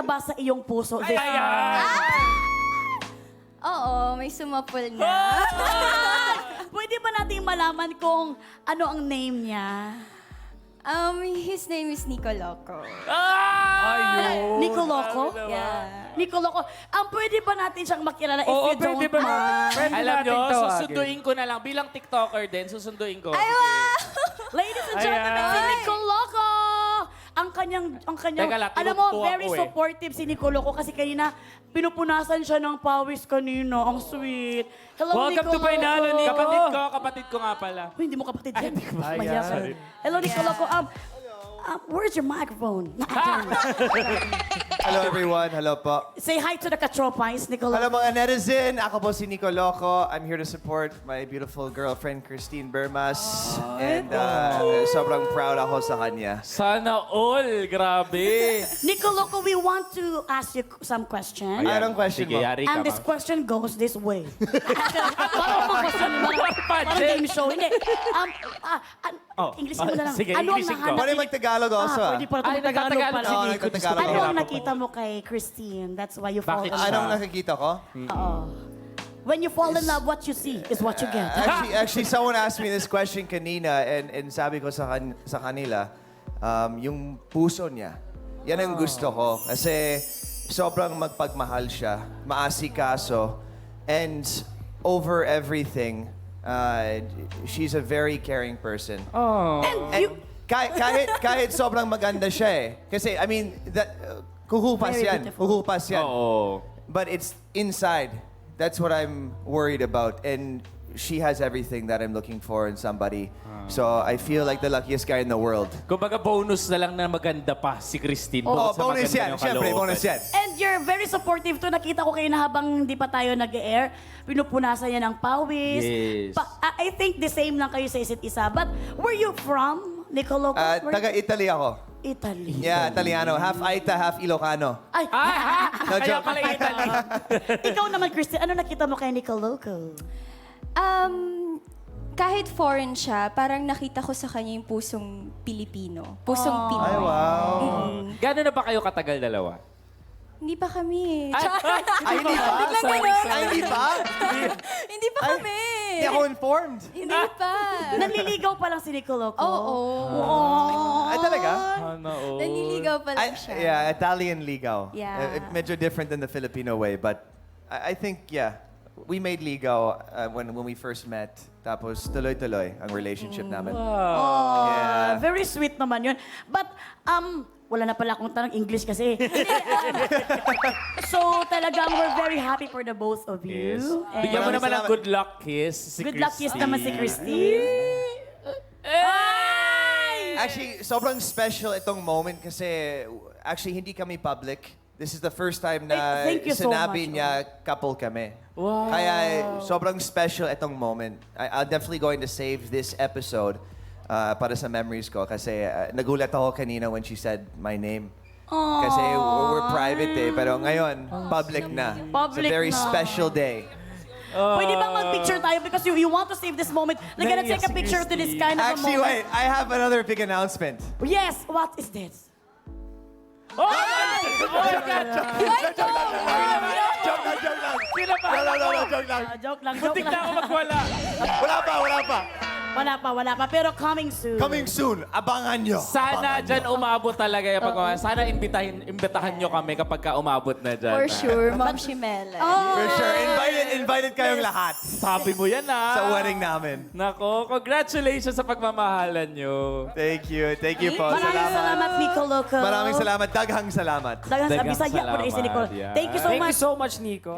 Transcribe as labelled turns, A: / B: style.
A: ba sa iyong puso?
B: Oo, may sumapul na.
A: Pwede ba nating malaman kung ano ang name niya?
B: His name is Nico Loco.
A: Nico Loco?
B: Yeah.
A: Nico Loco. Pwede ba natin siyang makilala if
C: Oo,
A: you
C: pwede
A: don't
C: ba?
A: mind?
C: Pwede
D: Alam
C: natin
D: nyo,
C: tawagin.
D: susunduin ko na lang. Bilang TikToker din, susunduin ko.
B: Ay, wow!
A: Ladies and gentlemen,
C: Ayan.
A: si Nico Loco! Ang kanyang,
D: Teka lang,
A: alam mo,
D: tinutuwa
A: very
D: ko eh.
A: supportive si Nico Loco kasi kanina, pinupunasan siya ng pawis kanina. Ang sweet. Hello,
C: Welcome
A: Nico
C: to Painalo,
A: Loco.
C: Nico.
D: Kapatid ko nga pala.
A: Uy, hindi mo kapatid yan.
C: Ayan.
A: Maya ka. Hello, Nico Loco. Where's your microphone?
E: Hello everyone, hello po.
A: Say hi to the katropais, Nico Loco.
E: Hello mga netizen, ako po si Nico Loco. I'm here to support my beautiful girlfriend Christine Bermas. And sobrang proud ako sa kanya.
D: Sana all. Grabe.
A: Nico Loco, we want to ask you some questions.
E: Anong question
D: Sige,
E: mo?
D: yari ka,
A: And this
D: ma'am.
A: question goes this way. Parang mga question, parang game show. Hindi. English mo na lang.
D: Sige,
A: Ano ang
D: Englishin ko.
A: nahanap?
E: Pwede mag-Tagalog also.
A: Pwede pala
D: Ay,
A: itong Tagalog
D: nagtatagalog
A: pala.
D: si
E: Oo,
D: Nico.
E: nagtatagalog
A: Ano
E: ako.
A: ang nakita mo kay Christine? That's why you fall in
D: Bakit
A: love.
E: Anong nakikita ko?
A: Oo. When you fall in love, what you see is what you get.
E: Actually, someone asked me this question kanina and sabi ko sa kanila, yung puso niya, yan ang gusto ko. Kasi sobrang magpagmahal siya, maasikaso, and over everything, she's a very caring person. And kahit sobrang maganda siya eh. Kasi, I mean, kuhupas
A: Very
E: yan.
A: beautiful.
E: Kuhupas yan.
D: Oo.
E: But it's inside. That's what I'm worried about. And she has everything that I'm looking for in somebody. So I feel like the luckiest guy in the world.
D: Kumbaga bonus na lang na maganda pa si Christine.
E: Oh,
D: bukod sa
E: bonus
D: maganda
E: yan.
D: yung
E: Siyempre,
D: kalooban.
E: bonus yan.
A: And you're very supportive to. Nakita ko kayo na habang hindi pa tayo nag-air, pinupunasan niya ng pawis.
D: Yes.
A: I think the same lang kayo sa isa't isa. But where you from, Nico Loco?
E: Taga-Italy ako.
A: Italy.
E: Yeah, Italiano. Half Aita, half Ilocano.
A: Ay,
E: No
D: Kaya
E: joke.
D: pala Italy.
A: ikaw naman, Christine, ano nakita mo kay Nico Loco?
B: Kahit foreign siya, parang nakita ko sa kanya yung pusong Pilipino. Pusong Pinoy.
E: Ay, wow.
D: Gano'n na ba kayo katagal dalawa?
B: Hindi pa kami.
E: Ay, hindi pa?
B: Biglang ganun.
E: Ay, hindi pa?
B: Hindi pa kami.
E: Hindi ako informed.
B: Hindi pa.
A: Nanliligaw pa lang si Nico Loco.
B: Oo.
E: Ay, talaga?
D: Sana all.
B: Nanliligaw pa lang siya.
E: Yeah, Italian ligaw.
B: Yeah.
E: Medyo different than the Filipino way, but I think, yeah, we made ligaw when we first met. Tapos tuloy-tuloy ang relationship namin.
A: Oh,
E: Yeah.
A: very sweet naman yun. But, wala na pala akong tanong English kasi. So, talagang we're very happy for the both of you.
D: Yes.
A: And
D: Bigyan mo
E: Maraming
D: naman ng
E: salamat.
D: good luck kiss si
A: good luck kiss
D: Christine.
A: naman si Christine.
E: Actually, sobrang special itong moment kasi actually hindi kami public. This is the first time na
A: Thank you so
E: sinabi
A: much.
E: niya couple kami.
D: Wow.
E: Kaya sobrang special itong moment. I'm definitely going to save this episode para sa memories ko kasi nagulat ako kanina when she said my name. Kasi we're private eh, pero ngayon, public na.
A: Public
E: It's a very
A: na.
E: special day.
A: Pwede bang mag-picture tayo because you want to save this moment? We're gonna take a picture to this kind of a
E: Actually,
A: moment.
E: wait, I have another big announcement.
A: Yes, what is this? Joke lang, joke
D: Muntik na
A: lang.
D: ako magwala.
E: Wala pa.
A: Pero coming soon.
E: Coming soon, abangan nyo.
D: Sana dyan umabot talaga yung pagkawa. Sana imbitahan nyo kami kapag ka umabot na dyan.
B: For sure, Ma'am Shimela.
E: For sure, invited kayong lahat
D: Sabi mo yan
E: sa
D: ah.
E: wedding namin.
D: Nako, congratulations sa pagmamahalan nyo.
E: Thank you po.
A: Maraming salamat, Nico Loco.
E: Maraming salamat, daghang salamat.
A: Daghang
D: Daghang
A: Bisaya po na
D: salamat,
A: Nico.
D: yeah.
A: Thank you so
C: Thank
A: much.
C: you so much, Nico.